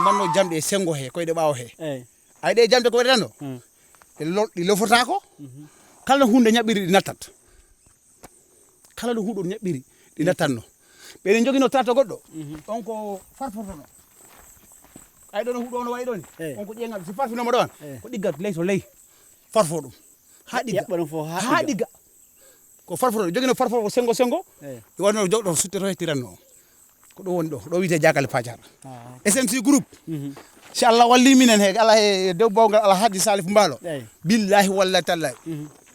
manno jamde e sengo he koyde bawo he ay de jamde ko wadano di lofota ko kala hunde nyabiri di natat kala no hudo nyabiri di natanno be ne jogino trato goddo on ko farfotono ay do no hudo no way don on ko jengal si farfino mo don ko diggat ley to ley farfo dum ha digga ha digga ko farfoto jogino farfoto ko sengo wonno jogdo suttoro hetiranno ko do woni do wiite jakal pajar SMC group inshallah walli minen he ala he dew bawgal ala haddi salif mbalo billahi wallahi tallahi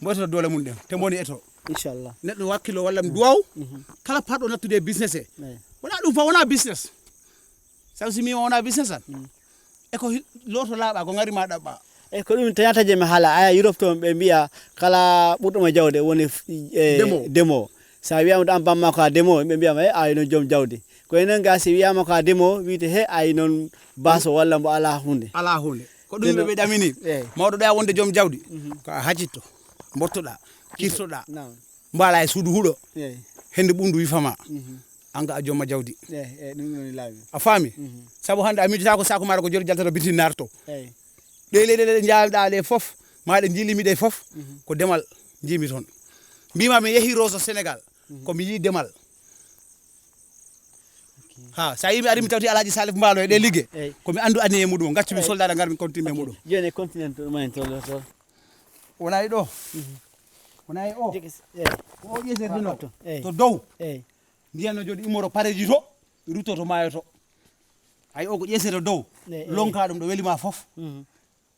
mboto dole mun dem te moni eto inshallah neddo wakkilo walla duwaw kala pardo nattude business e wona dum fa wona business sawsi mi wona business an e ko loto laaba ko ngari ma dabba e ko dum tanyata je mi hala aya Europe to be biya kala buduma jawde woni demo sa wi'ama am bamma ko demo be biya may ay no jom jawdi ko enen gasi wi'ama ko demo wiite he ay non baso walla mbo ala hunde ko dum be damini mawdo da wonde jom jawdi ko hajito mbortoda kirtoda mbala e suudu hudo hende bundu wi fama anga a jomma jawdi dum woni laabi a faami sabu hande a mijita ko sako mara ko jori jaltata bitin narto de le jaalda le fof maade jilimi de fof ko demal jimi ton bima mi yehi roso Sénégal ko mi yi demal ha sa yimi ari mi tawti alhaji salif mbalo e de ligge ko mi andu ane e mudum gaccu mi soldada ngar mi continue mudum jene continent man to wona e do wona e o o yese dino to dow ndiyan no jodi imoro pareji to ruto to mayo to ay o ko ƴesete dow lonka dum do welima fof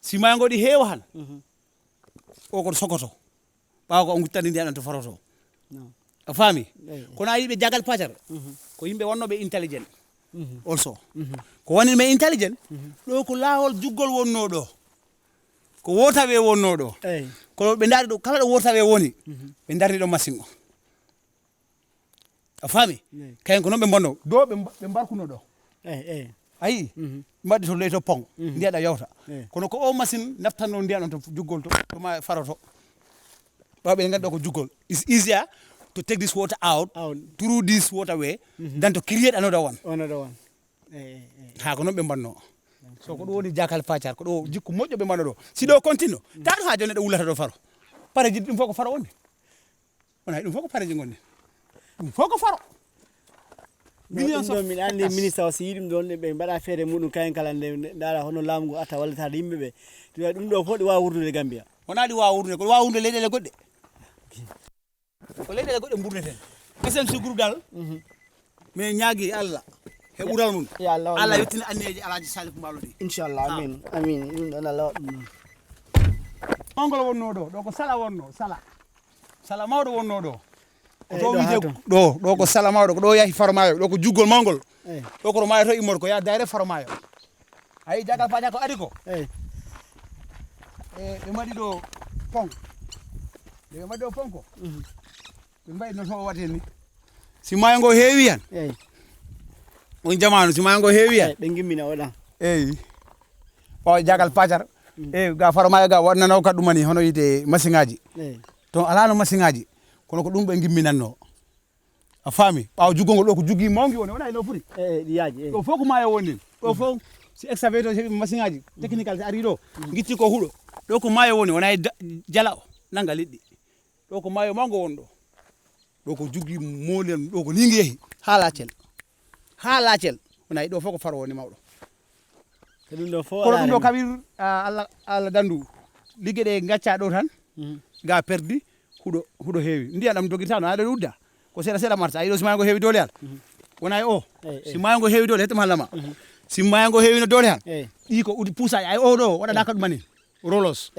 si ma ngodi heewa han o ko sokoto bawo ko nguttani ndiyan to faroto a faami kono ayi be jagal pajar ko yimbe wonnobe intelligent also ko woni me intelligent do ko laawol juggol wonno do ko wotawe wonno do ko be ndari do kala do wotawe woni be darni do machine o a faami kayen ko non be bonno do be barkuno do ayi mbaddi to leyto pong ndiada yawta kono ko o machine naftanno ndian to juggol to ma faroto babe ngado ko juggol is easier to take this water out through this waterway than to create another one ha ko non be bonno so ko do woni jakal pacar ko do jikku mojjo be mano do si do continue taado ha jone do wulata do faro pareji dum foko faro wonde wona dum foko pareji gonde dum foko faro million so min andi ministre o si yidim don be bada fere mudum kayen kala dara hono lamgo ata walla ta yimbe be to dum do fodi wa wurdude Gambia wona di wa wurdude ko wa wurdude leedele godde ko leedele godde mburneten SMC groupe dal mais nyaagi Allah he bural mun ya Allah yettina anneji alhaji salif mbalo di inshallah amin dum don Allah mongol wonno do ko sala wonno sala mawdo wonno do do wite do ko sala mawdo ko do yahi farmayo do ko juggol mangol do ko mayo to imor ko ya daire farmayo ay jagal faja ko adi ko be madi do pong be madi do ponko be mbay no so wate ni si mayo ngo heewi yan on jamanu si mayo ngo heewi yan be gimmina wada o jagal pajar ga farmayo ga wonna no kadumani hono yite masingaji to alano masingaji kono ko dum be gimminanno a faami bawo jugongol do ko jugi mongi woni wona no furi yaaji do foko mayo woni do fo si excavator hebi masingaji technical ari do gitti ko hudo do ko mayo woni wona jala nanga liddi do ko mayo mango wondo do ko jugi molen do ko ningi yehi halacel wona do foko faro woni mawdo dum do fo ko dum do kabir alla dandu ligede ngacca do tan ga perdi hudo heewi ndiyan am dogitano ada udda ko sera marta ayi do simango heewi dole hal wona o simango heewi dole hetam halama simango heewi no dole hal di ko udi pusa ay o do wada nakadu mani rolos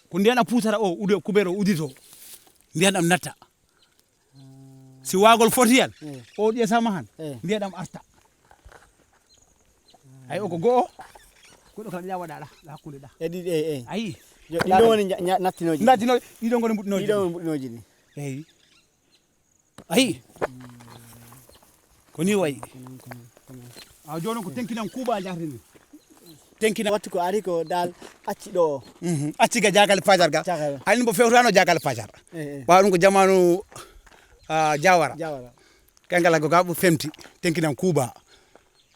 ko ndiyan am pusara o ude kubero udito ndiyan am natta si wagol fotiyal o di sama han ndiyan am arta ay o ko go do kala ya wada la hakkunde da ayi dido woni nattinoji dido ngoni mudnoji ni ayi ko ni wayi a joni ko tenkinan kuba jahtini tenkina wattu ko ari ko dal acci do acci ga jagal pajar ga hani bo fewtano jagal pajar ba dum ko jamanu jawara kangala go gabu femti tenkinan kuba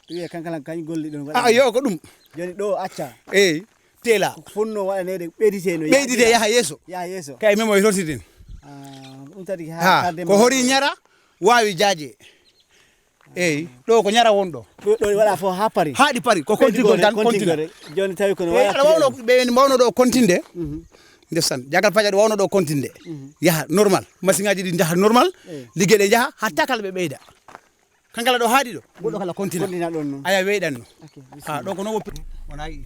wiye kankala kañ golli ɗum yo ko ɗum joni ɗo acca eyi tela fonno waɗanede ɓeydite no ɓeydide yaha yeeso kay memo e rotidin ɗum tadi ko hori ñara wawi jaaje eyi ɗo ko ñara wonɗo ɗo waɗa fof ha pari haɗi pari ko kontigol tan kontigol joni tawi kono aɗa wawno ɓe mbawno ɗo kontinde ndesan jagal paƴa ɗo wawno ɗo kontinde yaha normal machine ngaji ɗi jaha normal ligguey ɗe jaha hatta kala ɓe ɓeyda kankala ɗo haaɗi ɗo goɗɗo kala kontina ɗon noon aya weyɗanno ɗo ko noon woppi wona yi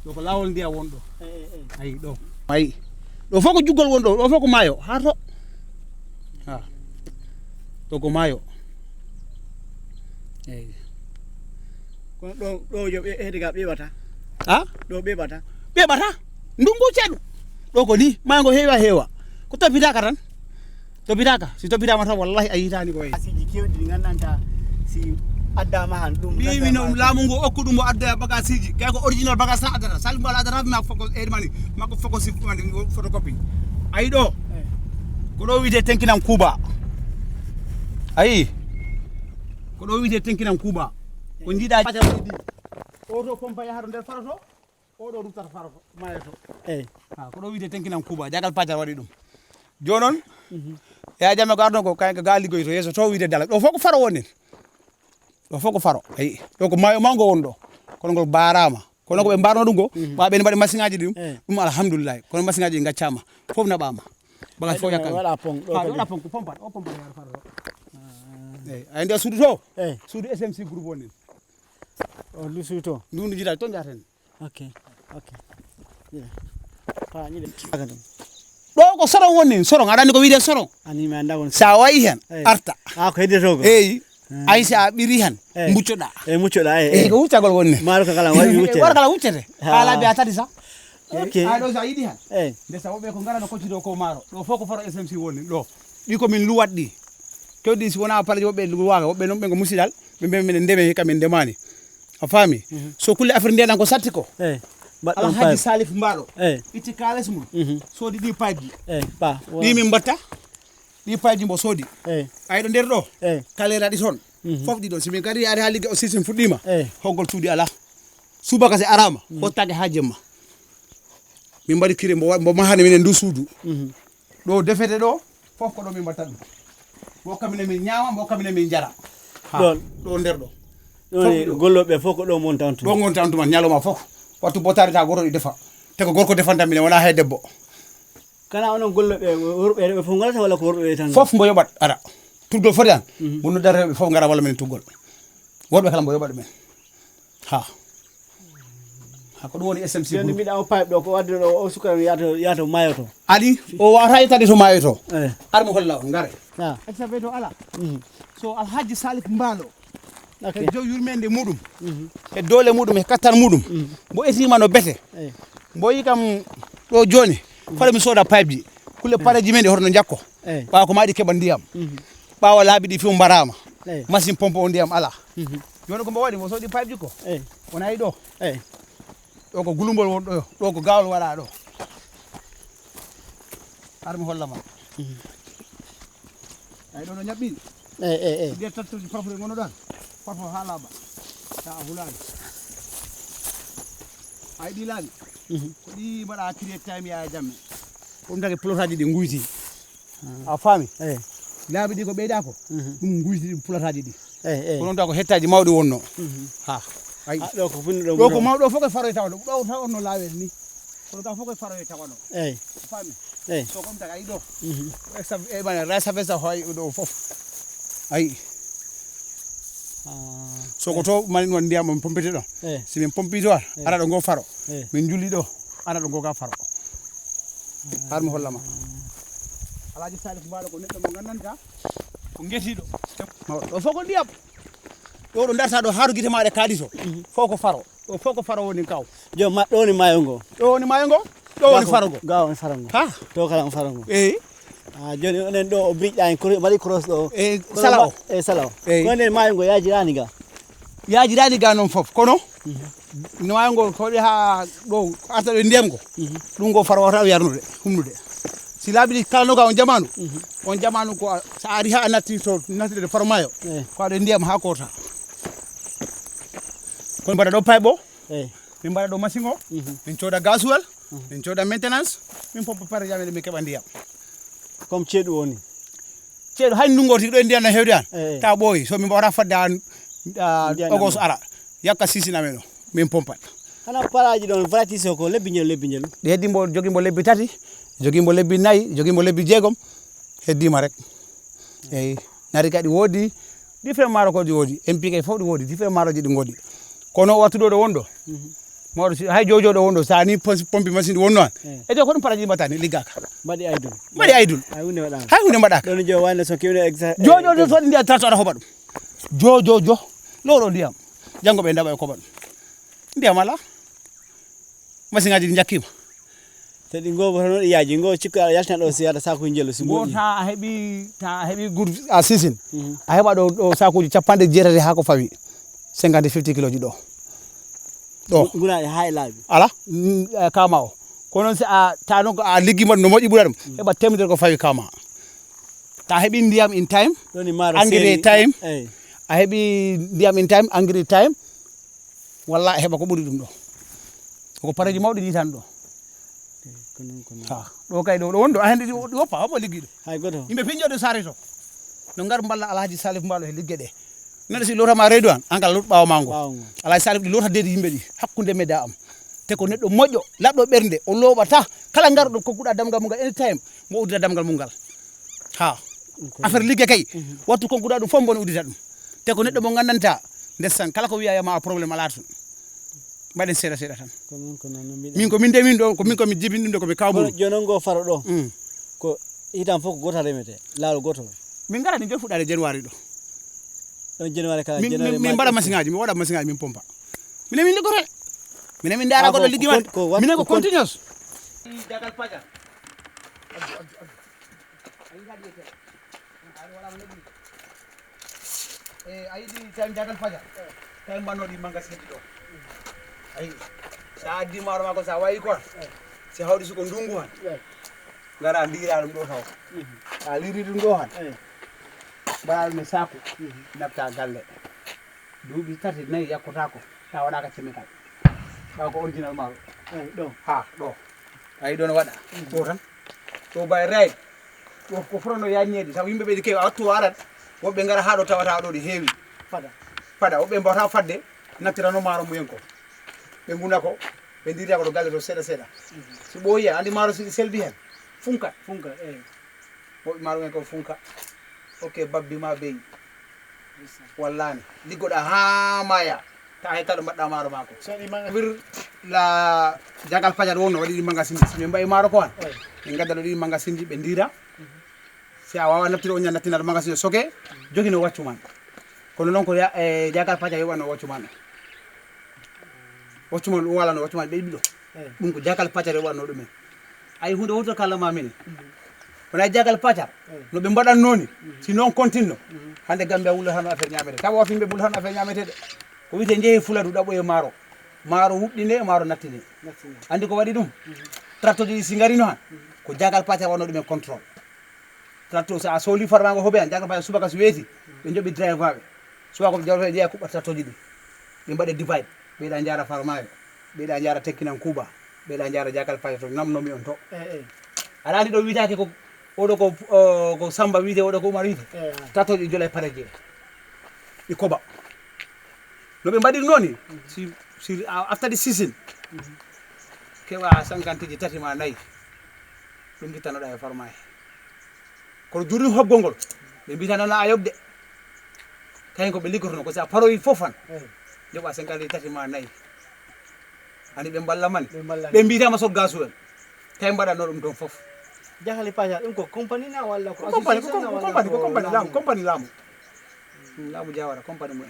ɗo ko lawol ndiyam wonɗo ayi ɗo ayi ɗo fof ko juggol wonɗo ɗo fof ko maayo ha to ɗo ko maayo eyi kono ɗo yo hediga ɓeɓata ɗo ɓeɓata ndungu ceeɗu ɗo ko ni maayo ngo heewa ko toppitaka tan toppitaka si toppitama tan wallahi a yitani ko wayi asiji kewɗi ɗi gandanta si addama han ɗum mbimi no laamu ngu okku ɗum o adda bagasiji kay ko original bagas tan addata Saaliw Mbaalo addata makko foko mani makko foko sifmani photocopie ayi ɗo ko ɗo wiyete tenkinam kuuba ayi ko ɗo wiyete tenkinam kuuba ko jiiɗa oto pompa yaha to nder faroto oɗo ruttata faroto mayoto ko ɗo wiyete tenkinam kuuba jagal pacar waɗi ɗum jonon ya jamme ko ardon ko kay ko ga liggoy to yeeso to wiyete dala ɗo fof ko faro wonen ɗo fof ko faro ayi ɗo ko maayo mango wonɗo kono ngol barama kono ko ɓe mbarno ɗum go ma ɓe mbaɗi machine ngaji ɗum ɗum alhamdulillah kono machine ngaji ɗi gaccama fof naɓama bagal fof yakka waɗa pong waɗa pong ko pompat o pompat yar faroto eyi ay nder suudu to suudu SMC groupe wonen o lu suudu to ndundu jiiɗa toon jaten ok ɗo ko sorong woni sorong aɗa andi ko wiyete sorong ani mi anda won sa wayi hen arta ko heddeto ko eyi ay sa ɓiri hen muccoɗa muccoɗa eyi ko wuccagol wonni maaro ko kala waɗi wuccete wara kala wuccete ala mbiya tati sa ok ɗo sa yiɗi hen nde sa woɓe ko garano koccito ko maaro ɗo fof ko faro SMC woni ɗo ɗi komin luwat ɗi kewɗi si wona palaji woɓɓe luwaga woɓɓe noon ɓe ko musidal ɓe mbi minen ndeme kamin ndemani a faami so kulle affaire ndeɗan ko satti ko alhaji Saaliw Mbaalo itti kalis mum soodi ɗi pipe ji ɗi min mbatta ɗi pipe ji mbo soodi ayɗo nder ɗo kaleraɗi toon fof ɗi ɗon simin kadi ari ha ligge o systéme fuɗɗima hoggol cuuɗi ala subaka si arama hottake ha jemma min mbaɗi kire mbo mahani minen ndu suudu ɗo defete ɗo fof ko ɗo min mbatta ɗum mo kamine min ñaama mo kamine min jara ɗo nder ɗo golloɓe fof ko ɗo montantu ɗo gontantuman ñaloma fof wattu botari ta goto ɗi defa te ko gorko defanta minen wona hay debbo kana onon golloɓe worɓe fof garata walla ko worɓe tan fof mbo yoɓat ara tuggol foti an wonno dar rewɓe fof gara walla men tuggol worɓe kala mbo yoɓat men ha ko ɗum woni SMC joni mbiɗa o pipe ɗo ko wadde ɗo o sukara yato maayo to ali o wawata yettade to maayo to ar mo holla on gare exabe to ala so alhaji Saaliw Mbaalo e jow yurmede muɗum e doole muɗum e kattan muɗum mbo etima no bete mbo yi kam ɗo joni fade mi sooda pipe ji kulle pareji men ɗi hoto no jakko ɓawa ko maɗi keɓa ndiyam ɓawa laabi ɗi fof mbarama machine pompe o ndiyam ala joni ko mbo waɗi mbo soodi pipe ji ko wona yi ɗo ɗo ko gulumbol won ɗo ɗo ko gawol waɗa ɗo ar mi hollama ay ɗo no ñaɓɓiɗi nder tattoji fafre gono ɗan fafo ha laaɓa ta a hulani ay ɗi laaɓi ko ɗi mbaɗa create time ya jamme ɗum tagi plotaji ɗi guyti a faami laaɓi ɗi ko ɓeyɗa ko ɗum guyti ɗi plotaji ɗi ko noon taw ko hettaji mawɗi wonno ha ay ɗo ko funni ɗo ɗo ko mawɗo fof koye faroye tawano ɗo taw on no laawel ni kono ka fof koye faroye tawano faami so comme taga ayi ɗo eɓane resa fesa hoy ɗo fof ayi so ko to mani won ndiyam mon pompete ɗo si min pompi to ara ɗo go faro min julli ɗo ara ɗo go ga faro har mi hollama alhaji Saaliw Mbaalo ko neɗɗo mo gandanta ko guetiɗo ɗo fof ko ndiyam ɗo ɗo darta ɗo haru guite maɗe kaali to fof ko faro ɗo fof ko faro woni kaw joni ɗo woni maayo ngo ɗo woni maayo ngo ɗo woni faro ngo ga woni faro ngo ha to kala on faro ngo eyi joni onen ɗo o briƴƴani mbaɗi cross ɗo sala o sala o ko nden maayo ngo yajirani ga noon fof kono no maayo ngo ko waɗi ha ɗo arta ɗo ndiyam ngo ɗum ngo faro wata yarnude humnude si laabi kalanoga on jamanu ko sa ari ha natti to nattide formayo ko ade ndiyam ha kota kon bada do paybo min bada do machine o min coda gasoil min coda maintenance min pompa pare jamede mi keba ndiyam comme ceedu woni ceedu hay ndungoti do ndiyam na hewde an ta boyi so min bawra fadde an ogos ara yakka sisina men min pompa ana paraji don vratis ko lebbiñel de heddimbo jogimbo lebbi tati jogimbo lebbi nayi jogimbo lebbi jeegom heddima rek eyi nari kadi wodi different maro ko wodi MPK fof wodi different maroji di godi kono wattudo do wondo modo hay jojodo wondo sa ni pompi machine wonno an e de ko dum paraji batani liggaka madi aydul hay hunde mbadaka don jo wanne so kewne exact jojodo so ndi trato ada hoba dum jojojo loro ndiyam jango be ndaba e ko badum ndiyam ala machine ngaji jakkima tedi ngo bono yaaji ngo cikka yaltan do si ada saku jelo si mo ta hebi good season a heba do sakuji capande jeerade ha ko fawi 50 kg do guna hay laabi ala kama o kono si a tano ko a liggi mo no moji buradum heba temeder ko fawi kama ta hebi ndiyam in time engrais time a hebi ndiyam in time engrais time walla heba ko buri dum do ko pareji mawdi ni tan do do kay do wondo a hande di woppa hobo liggi do hay goto yimbe pinjode sare to no ngar balla alhaji Saaliw Mbaalo he ligge de nade si lota ma reedu an angal lut bawo mango alhaji Saaliw di lota de yimbe di hakkunde meda am te ko neddo mojo labdo bernde o lobata kala ngardo ko kuda damgal mungal anytime mo udida damgal mungal affaire ligge kay wattu ko kuda dum fombo no udita dum te ko neddo mo gandanta ndesan kala ko wiya ma problème ala tun mbaden seeda tan min ko min de min do ko min ko mi jibin dum do ko mi kawbu jonongo faro do ko itam foko gota remete laalo goto min garani jol fudade January do don January kala January min bada machine ngaji mi wada machine ngaji min pompa min ligore min dara godo liggi wat min ko continuous dagal paja ayidi tan dagal paja tan banodi magasin do ay sa di maro mako sa wayi kon si hawdi suko ndungu han ngara ndira dum do taw a liri dum do han baal me saku nafta galle duubi tati nayi yakota ko ta wada ka chemical ba ko original maro do do ay don wada to tan to bay right to ko frono yañedi taw yimbe be di kew attu warat wobbe ngara haado tawata do di heewi fada wobbe mbawta fadde naftirano maro mu yenko be nguna ko be ndira ko do galle do seda si boya andi maro si selbi hen funka bo maro en ko funka ok babbi ma bey wallani ligoda ha maya ta hay kala mbadda maro mako so di manga bir la jagal fajar wonno wadi di manga sindi mi mbay maro ko an en gaddalo di manga sindi be ndira si a wawa naftiro on natina manga sindi soke jogino waccu man kono non ko jagal fajar yobano waccu man waccuman wala no waccuman be bido dum ko jagal pacar wano dum ay hunde hoto kala ma men wona jagal pacar no be mbadan noni si non continue hande gambe wulo han affaire nyamete taw fimbe bul han affaire nyamete de ko wite jehi fuladu dabo e maro huddine maro nattine andi ko wadi dum tracto di singari no han ko jagal pacar wano dum control tracto sa soli farmango hobe an jagal pacar subaka su weti be jobi driver be suwa ko jawfe je ko tracto di be mbade divide be da jara farmayo be da jara tekkinan kuba be da jara jagal payato namno mi on to ala ndi do witaake ko odo ko samba wite odo ko umar wite tato di jolay pareje di koba no be mbadi noni si after the season kewa 50 ji tati ma nay dum bitano da farmayo ko juri hobbongol be bitano na ayobde kay ko be ligorno ko sa paroyi fofan joba 50 tati ma nay ani be balla man be mbitama so gasoil tay mbada no dum don fof jaxali paja dum ko company na walla ko company lamu jawara company mu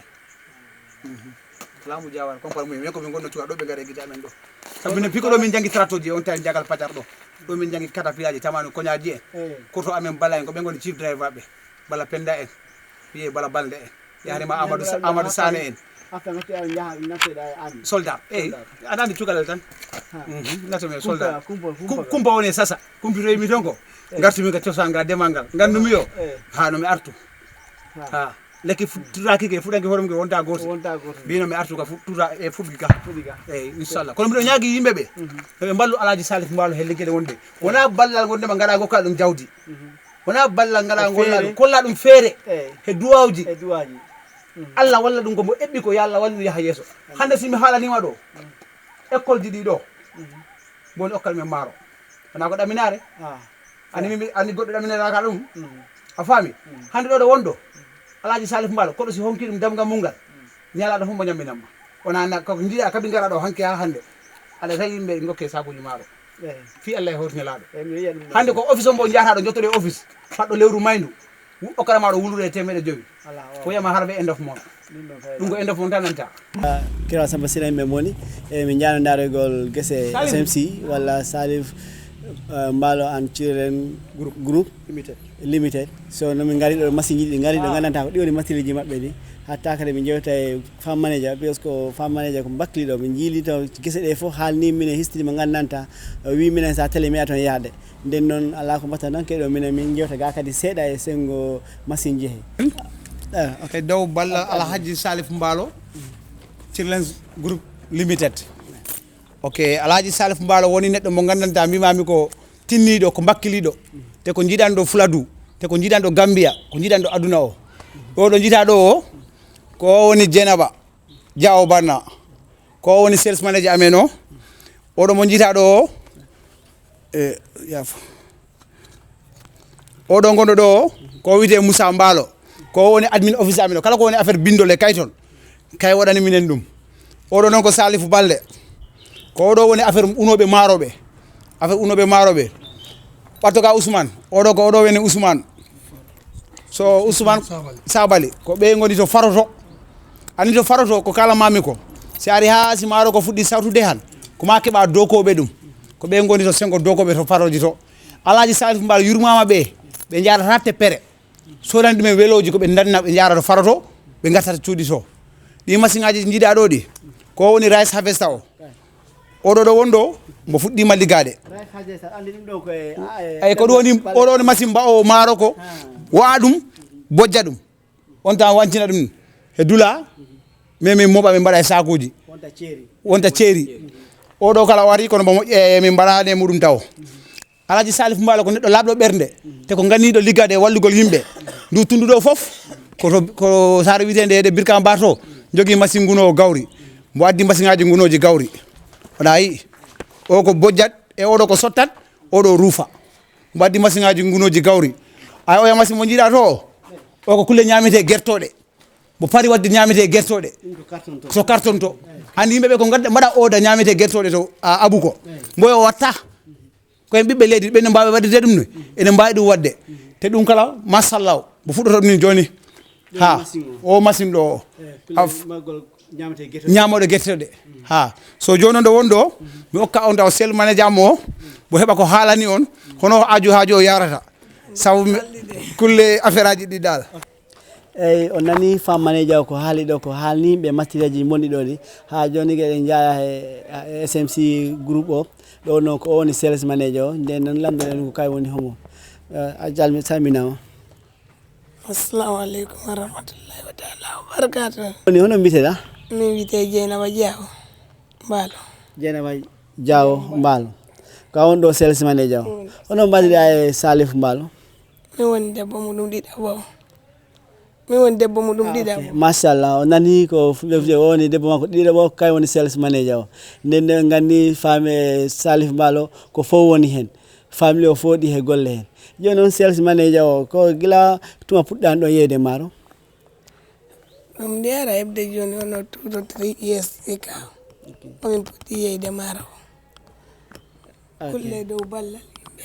lamu jawara company mu men ko min gonno tuwa do be gare gita men do sabine piko do min jangi tratoji on tay jagal pajar do min jangi kata piaji tamanu ko nyaaji ko to amen balay ko be ngoni chief driver be bala penda en biye bala balde en yaari ma amadou sane en after ngati a nyaha natte da army soldat anani cukalel tan nato men soldat kumpa kumpa woni sasa kumpito mi tonko gartumi ga cosanga demangal gandumi yo ha no mi artu ha leki turaki ke fudangi horom ge wonta goto bino mi artu ka tura e fubiga inshallah kono mido nyaagi yimbe be be ballu alaaji salif Mbaalo he liggede wonde wona ballal wonde ma ngara gokka dum jawdi wona ballal ngara golla kolla dum feere he duwawji Allah walla dum ko mo ebbi ko yalla wallu yaha yeso hande simi halani ma do école di do boni okkal men maro wana ko daminare ani goddo daminare ka dum a fami hande do wondo alaaji salif Mbaalo ko do si honki dum damga mungal nyala do humbo nyaminamma ona ko ndida kabi ngara do hanke ha hande ala tay yimbe ngokke sabuji maro fi Allah horni laado hande ko office mbo jaata do jottode office faddo lewru maydu okara maro wulude temede jowi ko yama harbe end of month dum ko end of month tananta kira samba sina me moni e mi nyaano darogol gese SMC wala Saaliw Mbaalo and Children group limited so no mi ngari do machine ji ngari do gananta ko diwoni machine ji mabbe ni hatta kade mi jewta e farm manager because ko farm manager ko bakli do mi jili to gese de fo halni mine history mo gandanta wi minen sa tele mi aton yaade den non ala ko mata non ke do minen min jewta ga kadi seda e sengo machine ji okay daw balla alhaji Salif Mbaalo Children group limited okay alhaji Salif Mbaalo woni neddo mo gandanta mi mami ko tinnido ko bakkilido te ko jidan do Fuladu te ko jidan do Gambia ko jidan do aduna o do jita do ko woni Jenaba Jawo Barna ko woni sales manager ameno odo mo jita do yafo odo gondo do ko wite Musa Mbaalo ko woni admin office ameno kala ko woni affaire bindole kayton kay wadani minen dum odo non ko Salif Balde ko do woni affaire unobe marobe patto ka Ousmane odo ko odo woni Ousmane so Ousmane Sabali ko be ngoni to faroto ani to faroto ko kala mami ko si ari ha si maro ko fuddi sawtude han ko ma keba dokobe dum ko be ngoni to sengo dokobe to faroji to alaaji Salif Mbaalo yurmama be jaara ratte pere so randi men weloji ko be danna be jaara to faroto be gattata cuudi to di masingaji jida do di ko woni rice harvester o odo do wondo mo fuddi ma ligade ay ko woni odo woni machine ba o maro ko waadum bojja dum on tan wancina dum e dula memi moba min bada sakuji wonta ceri odo kala wari kono mo min barane mudum taw alaaji Salif Mbaalo ko neddo labdo bernde te ko gannido ligade wallugol yimbe ndu tundudo fof ko sare witende de birkam bato jogi machine nguno gawri mo addi machine aji ngunoji gawri wala yi o ko bojjat e odo ko sottat odo rufa mo addi machine aji ngunoji gawri ay o ya machine mo jida to o ko kulle nyamete gertode mo pari wadde nyamete gertode so carton to andi yimbe be ko gadda mada oda nyamete gertode to abuko mboyo watta ko en bibbe leydi be no mbaabe wadde dum no ene mbaawi dum wadde te dum kala masallah bo fudoto dum joni ha o machine do nyamode gertode ha so joni do wondo mi okka on taw sel manager mo bo heba ko halani on hono haajo yarata sabu kulle affaire aji di dal on nani farm manager ko haali do ko halni be matiraji moni do di ha joni ge jaaya e SMC group o do no ko woni sales manager den non lamdo en ko kay woni homo ajalmi saminama assalamu alaikum warahmatullahi wa ta'ala wa barakatuh ni hono biteda mi wite Jeynaba Jawo Mbaalo Jeynaba Jawo Mbaalo ka won do sales manager hono mbadida e Salif Mbaalo mi woni debbo mudum dida mashallah nani ko fulbe woni debbo mako dida bo kay woni sales manager nden ngani fami Salif Mbaalo ko fo woni hen family o fodi he golle hen joni on sales manager ko gila tuma puddan do yede maro dum dera ebde joni on 2 to 3 years eka on pudi yede maro kulle do ballal be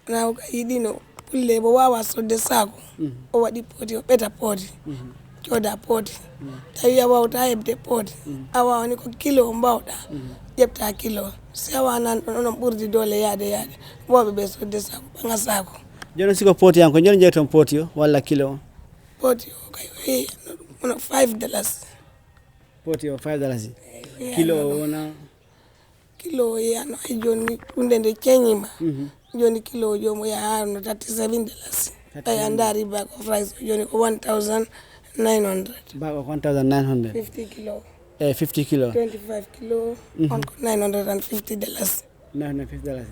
naw ka yidino kulle bo wawa sodde sako o wadi poti o beta poti joda poti tawi awawta hebde poti awawani ko kilo mbawda jepta kilo sewa nan on burdi dole yaade wobe be sodde sako banga sako joni siko poti yanko joni jeton poti o walla kilo poti o kay $5 poti o $5 kilo wona kilo yano ay joni hunde nde ceñima joni kilo jomo ya harno $37 ay andari bag of rice joni ko 1900 bag of 1900 50 kilo 50 kilo 25 kilo on ko $950 $950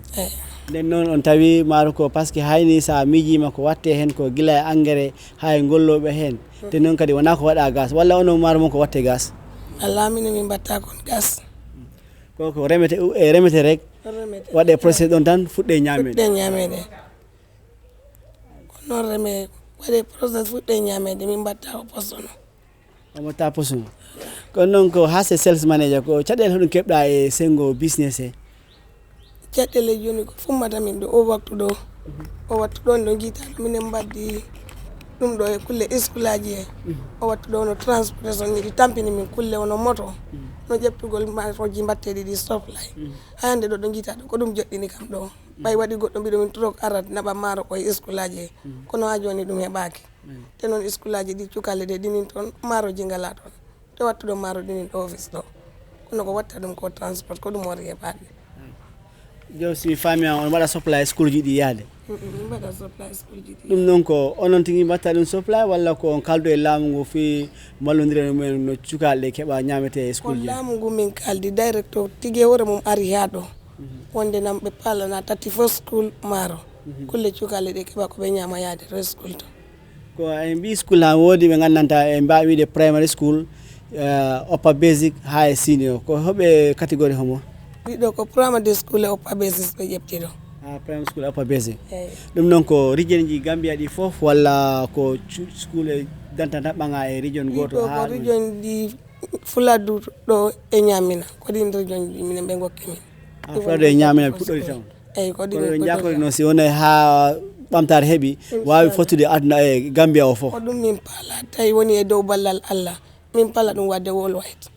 nden noon on tawi maaro ko par ce que hayni sa miijima ko watte hen ko gila e engrais hay golloɓe hen te noon kadi wona ko waɗa gas walla ono maaro mon ko watte gas ala min min batta kon gas ko remete rek waɗe process ɗon tan fuɗɗe ñamede ko noon reme waɗe process fuɗɗe ñamede min batta o posono omotta posono kono noon ko hase sales manager ko caɗele hoɗum keɓɗa e sengo business he caɗele joni ko fummata min ɗo o waktu ɗo no jiita minen mbaddi ɗum ɗo e kulle iskulaji he o wattu ɗo no transportation yiɗi tampini min kulle ono moto no ƴeɓtugol maroji mbatteɗi ɗi supply hande ɗo jiita ɗo ko ɗum joɗɗini kam ɗo ɓay waɗi goɗɗo mbiɗo min trok arat naɓa maaro koye iskulaji he kono ha joni ɗum heɓaki te noon iskulaji ɗi cukale ɗe ɗinin toon maaroji ngala toon te wattuɗo maaro ɗinin ɗo office ɗo kono ko watta ɗum ko transport ko ɗum wori heɓade jo si fami on waɗa supply school ji ɗi yaade mbaɗa supply school ji ɗi ɗum noon ko onon tigui mbatta ɗum supply walla ko on kaldu e laamu ngu fi mallodira mumen no cukalɗe keɓa ñamete e school ji laamu ngu min kaldi direct o tigui hoore mum ari ha ɗo wonde nam ɓe paalana tati fo school maaro kulle cukalɗe ɗe keɓa koɓe ñama yaade to school to ko en mbi school ha woodi ɓe gandanta e mbawide primary school upper basic ha e senior ko hoɓe catégorie homo ɗiɗo ko primary school e upper basic ɓe ƴefti ɗo primary school upper basic ɗum noon ko region ji Gambia ɗi foof walla ko school e dantata ɓaŋa e region goto ha ko region ɗi Fuladu ɗo e ñamina ko ɗin region ji minen ɓe gokki min Fuladu e ñamina puɗɗori tan eyyi ko ɗin jakori noon si woni ha ɓamtare heeɓi wawi fottude aduna e Gambia o foof ko ɗum min paala tawi woni e dow ballal Allah min paala ɗum wadde worldwide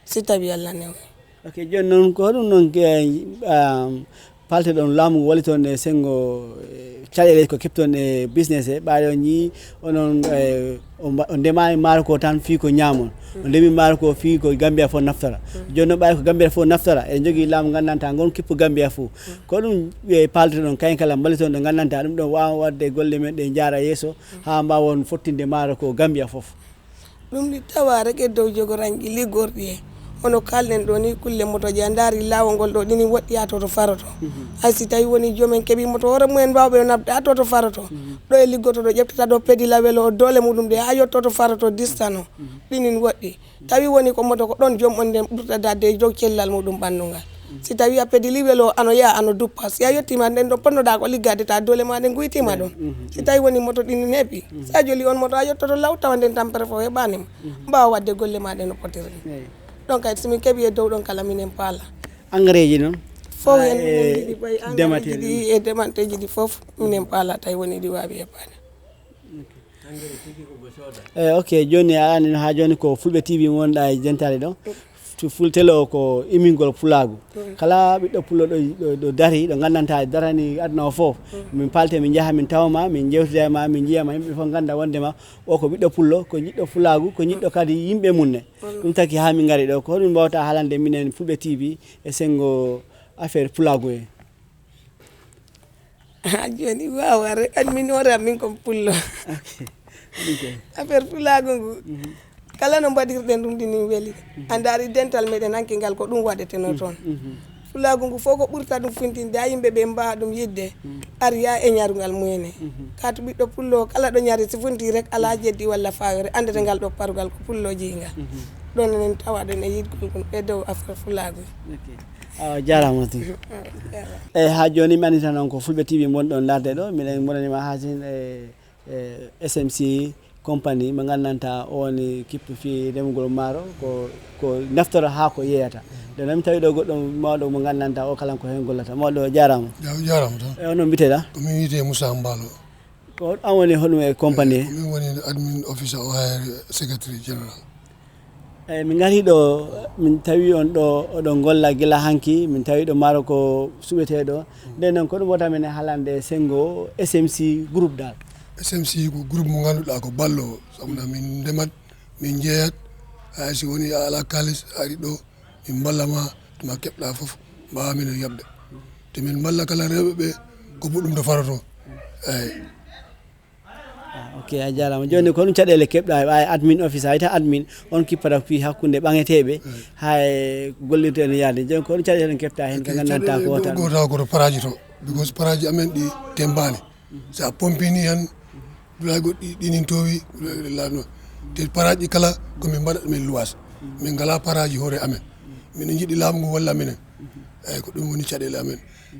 si tawi Allah newni ok joni noon ko hoɗum noon palte ɗon laamu wali toon e sengo caɗele ko kepton e business e ɓaade on yii onon o ndemani maaro ko tan fii ko ñaamon o ndemi maaro ko fii ko Gambia fof naftora joni noon ɓaade ko Gambia fof naftora e jogui laamu gandanta gon kippu Gambia fof ko ɗum palte ɗon kayen kala mbali toon ɗo gandanta ɗum ɗon wawa wadde golle men ɗe jaara yeeso ha mbawon fottinde maaro ko Gambia fof ɗum ɗi tawa rek e dow jogoranji liggorɗi e hono kalden ɗo ni kulle moto ji a daari lawol ngol ɗo ɗini woɗɗi ha toto faroto hay si tawi woni jomen keeɓi moto hoore mumen mbawɓe nabde ha toto faroto ɗo e liggoto ɗo ƴeftata ɗo pedi lawel o dole muɗum ɗe ha yettoto faroto distance o ɗinin woɗɗi tawi woni ko moto ko ɗon joom on nden ɓurtadade e dow cellal muɗum ɓanndugal si tawi a pedi liwel o ano yaha ano duppa si a yettima nden ɗo ponnoɗa ko liggade ta dole ma ɗe guytima ɗon si tawi woni moto ɗinin heeɓi sa joli on moto a yettoto law tawa nden tampere fof heɓanima mbawa wadde golle ma ɗe no potirni donc ay somin keeɓi e dow ɗon kala minen paala engrais ji noon fof hen minen jiɗi ɓay engrais ji e demanteji ɗi fof minen paala tawi woni ɗi wawi heɓade ok joni a ani ha joni ko Fulbe TV wonɗa e jentade ɗo fultele o ko imingol pulagu kala ɓiɗɗo pullo ɗo dari ɗo gandanta darani aduna o foof min palte min jaaha min tawma min jewtida ma min jiyama yimɓe fof ganda wondema o ko ɓiɗɗo pullo ko jiɗɗo fulagu ko jiɗɗo kadi yimɓe munne ɗum taki ha min gari ɗo ko hoɗum mbawta haalande minen Fulbe TV e sengo affaire pulagu e ha joni wawa rek an min hoore am min kom pullo affaire pulagu ngu kala no mbaɗirɗen ɗum ɗini weeli a daari dental meɗen hanki ngal ko ɗum waɗeteno toon fulagu ngu fof ko ɓurta ɗum funtinde ha yimɓe ɓe mbawa ɗum yidde ari ha e ñarugal muyene kato ɓiɗɗo pullo kala ɗo ñari si funti rek ala jeddi walla fawere andete ngal ɗo parugal ko pullo jinga ɗon enen tawaɗen e yidgol kon e dow affaire fulagu jarama ti eyyi ha joni mi andita noon ko Fulbe TV gonɗon larde ɗo miɗen monanima hasin SMC compagnie mo gandanta o woni kippu fi remugol maaro ko naftora ha ko yeyata nde noon mi tawi ɗo goɗɗo mawɗo mo gandanta o kala ko hen gollata mawɗo jarama jarama tan e onon mbiteɗa komin wiyete Moussa Mbaalo ko an woni hoɗum e compagnie min woni admin officer o hayre secretary general eyyi min gari ɗo min tawi on ɗo oɗon golla guila hanki min tawi ɗo maaro ko suɓeteɗo nden noon ko ɗum wota men haalande sengo SMC groupe dal SMC ko groupe mo ganduɗa ko ballo sabuna min ndemat min jeeyat hay si woni ala kalis ari ɗo min ballama tuma keɓɗa fof mbawa minen yabde te min balla kala rewɓe ɓe ko ɓuɗɗum to farato eyyi ok a jarama joni ko ɗum caɗele keɓɗa ay admin office hayta admin on kippata fi hakkude ɓaŋeteɓe hay gollirte no yaade joni ko ɗum caɗele keɓta hen ko gandanta ko wota koto paraji to because paraji amen ɗi tembani sa pompini hen dulay goɗɗi ɗinin towi lano te paraji kala komin mbaɗa ɗumen luwas min ngala paraji hoore amen minen jiiɗi laamu ngu walla minen eyyi ko ɗum woni caɗele amen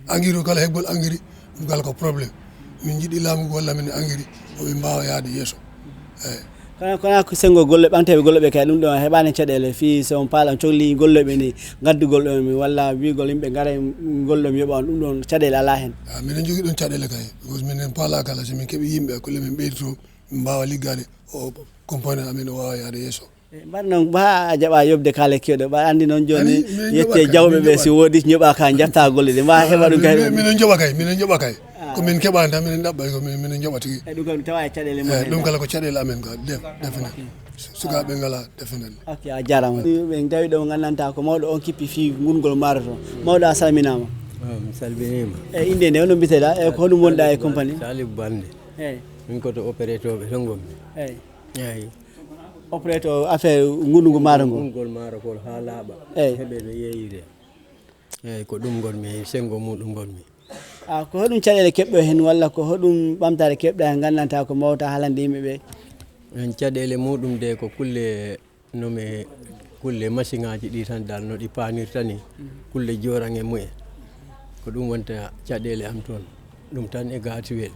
engrais o kala heɓgol engrais ɗum kala ko probléme min jiiɗi laamu ngu walla minen engrais omin mbawa yaade yesso eyyi kono ko sengo golle ɓanteɓe golleɓe kay ɗum ɗo heɓani caɗele fi so on paala cohli golleɓe ni gaddugol ɗon walla wigol yimɓe gara gollom yoɓa on ɗum ɗon caɗele ala hen minen jogui ɗon caɗele kay because minen paala kala so min keeɓi yimɓe kolle min ɓeydito min mbawa liggade o compagnie amen o wawa yaade yesso mbaɗa noon ha a jaɓa yobde kaale kewɗe ɓa andi noon joni yette jawɓe ɓe si woodi joɓa ka jatta golle ɗe mbawa heɓa ɗum kay minen joɓa kay komin keɓani tan minen ɗaɓɓay ko minen joɓa tigui ɗum kam tawa e caɗele ɗum kala ko caɗele amen ka defene sukaɓe ngala defene ok a jarama ɓe dawi ɗo gandanta ko mawɗo on kippi fi ngurgol maaro to mawɗo a salminama mi salminima e inde nde hono mbiteɗa e ko hoɗum wonɗa e compagnie Saaliw Balde eyyi min koto opérateur ɓe to gommi eyyi eyyi opérateur affaire ngurngu maaro ngo ngol maaro kol ha laaɓa eyyi heɓe no yeeyire eyyi ko ɗum gonmi sengo muɗum gonmi ko hoɗum caɗele keɓɗo hen walla ko hoɗum ɓamtare keɓɗa hen gandanta ko mawta haalande yimɓeɓe en caɗele muɗum de ko kulle nomi kulle machine ngaji ɗi tan dal no ɗi panirta ni kulle jorange mumen ko ɗum wonta caɗele am toon ɗum tan e gatuwel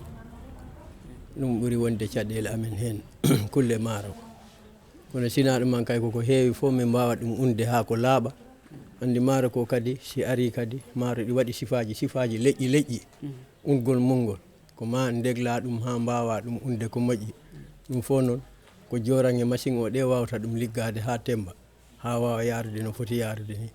ɗum ɓuuri wonde caɗele amen hen kulle maaro kono sina ɗum man kay koko heewi fof min mbawa ɗum unde ha ko laaɓa andi maaro ko kadi si ari kadi maaro ɗi waɗi sifaji leƴƴi ungol mungol ko ma degla ɗum ha mbawa ɗum unde ko moƴƴi ɗum fof noon ko jorange machine o ɗe wawta ɗum liggade ha temba ha wawa yarude no foti yarude ni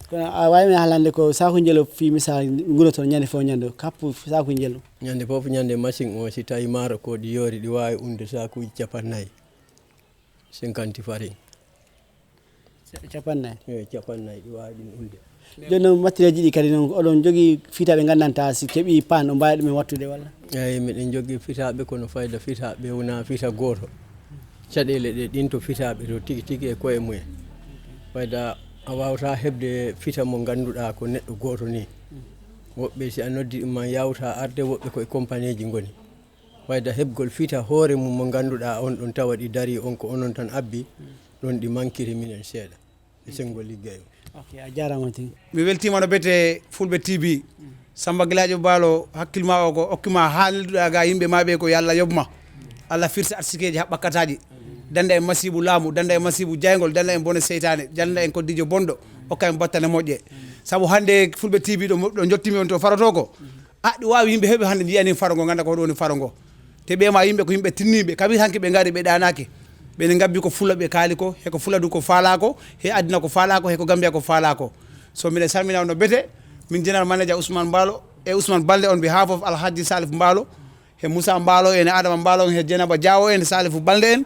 kono a wawi min haalande ko saku jelo fi misal gunoton ñande fof ñande kappu saku jelo ñande fof ñande machine o si tawi maaro ko ɗi yoori ɗi wawi unde sakuji 50 50 farine 50 eyi 50 ɗi wawi ɗum unde joni noon matériel ɗi kadi noon oɗon jogui fitaɓe gandanta si keeɓi pan o mbawi ɗumen wattude walla eyyi miɗen jogui fitaɓe kono fayda fitaɓe wona fita goto caɗele ɗe ɗin to fitaɓe to tigui tigui e koye mumen fayda a wawata hebde fita mo ganduɗa ko neɗɗo goto ni woɓɓe si a noddi ɗum ma yawta arde woɓɓe koye compagnie ji goni fayda hebgol fita hoore mum mo ganduɗa on ɗon tawa ɗi daari on ko onon tan abbi ɗon ɗi mankiri minen seeɗa e sengo liggey o ok a jarama tigui mi weltima no bete Fulbe TV Samba Guiladio Mbaalo hakkilma o ko hokkima haalduɗa ga yimɓe maɓe ko yo Allah yobma Allah firta arsikeji haɓɓakkataji danda en masibu laamu danda en masibu jaygol danda en bone seytane danda en koddijo bonɗo hokka en battane moƴƴe saabu hande Fulbe TV ɗo jottimi on to faroto ko ɗi wawi yimɓe heeɓe hande jiyani faro ngo ganda ko hoɗo woni faro ngo te ɓema yimɓe ko yimɓe tinniɓe kabi hanke ɓe gaari ɓe ɗanaki ɓene gabbi ko fulla ɓe kaali ko heko fuladu ko faalako he adina ko faalako heko Gambia ko faalako so mine salminama no bete min general manager Ousmane Mbaalo e Ousmane Balde on behalf of Alhaji Salif Mbaalo he Moussa Mbaalo en Adama Mbaalo he Dieynaba Diawo en Salifu Balde en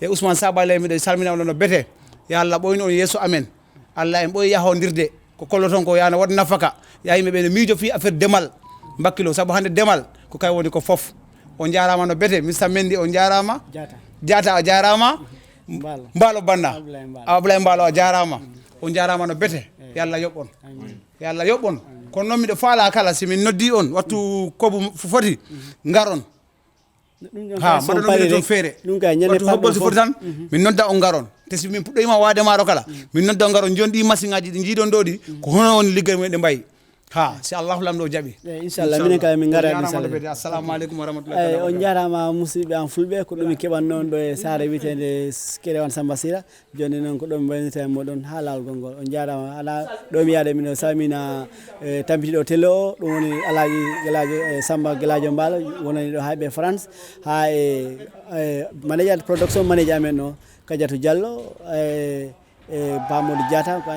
e Ousmane Sabale miɗo salminama no bete yo Allah ɓoyno on yesso amen Allah en ɓoyi yahodirde ko kolloton ko yana waɗa nafaka ya yimɓeɓe ne miijo fi affaire demal bakkilo saabu hande demal ko kay woni ko foof on jarama no bete Mr Mendy on jarama Diatta a jarama Mbaalo Banna Ablaye Mbaalo a jarama on jarama no bete yo Allah yoɓɓon yo Allah yoɓɓon kono noon miɗo faala kala si min noddi on wattu kobo foti garon ha mbaɗa ɗum feere wattu hoɓɓol so foti tan min nodda on garon te si min puɗɗoyima wade maaro kala min nodda on garon joni ɗi machine ngaji ɗi jiiɗon ɗo ɗi ko hono woni ligguey mumen ɗe mbayi ha si Allahu lamɗo jaaɓi inchallah minen kay min gara inchallah assalamu aleykum wa rahmatullahi on jarama musidɓe an Fulɓe ko ɗum mi keɓan noon ɗo e saare witede Kerewan Samba Sira joni noon ko ɗon mi waynita moɗon ha lawol gongol on jarama ala ɗo mi yaade min salmina tampitiɗo télé o ɗum woni Alhaji Samba Guiladio Mbaalo wonani ɗo ha ɓe France ha e manager production manager amen o Kadiatou Diallo e Bamadou Diatta ko